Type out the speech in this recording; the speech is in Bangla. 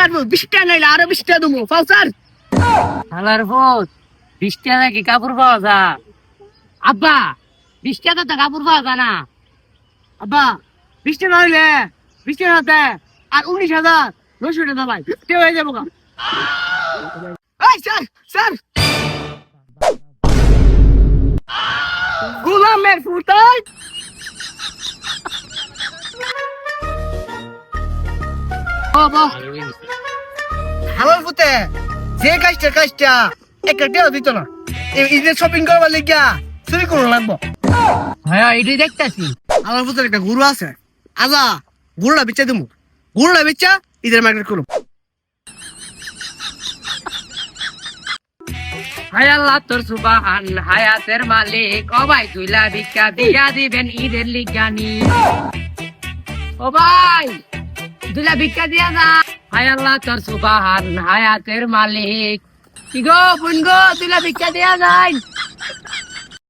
ছাড়বো 20টা নাইলে আরো 20টা দেবো ফাউসার। হালার ভূত 20 টাকা কি কাপড় পাওয়া যা? আব্বা 20 টাকা তো কাপড় পাওয়া যায় না। আব্বা 20টা না হইলে 20টা হাতে আর 19,900 টাকা ভাই তে হয়ে যাবো গা। এই স্যার স্যার গোলামের ফুটাই বাবা হালার ফুটে যে কাজটা একটা টেও দিত না ঈদের শপিং করবার লেগিয়া চুরি করে লাগবো। হ্যাঁ এটাই দেখতেছি। আমার ফুটের একটা গরু আছে আজা গরুটা বেচা দেবো গরুটা বেচা ঈদের মার্কেট করুম। হায় আল্লাহ তোর সুবাহান হায়াতের মালিক ও ভাই তুইলা ভিক্ষা দিয়া দিবেন ঈদের লিগানি। ও ভাই তুইলা ভিক্ষা দিয়া যা। হায় আল্লাহ তোর সুবাহান হায়াতের মালিক কি গো বোন গো তুইলা ভিক্ষা দিয়া যায়।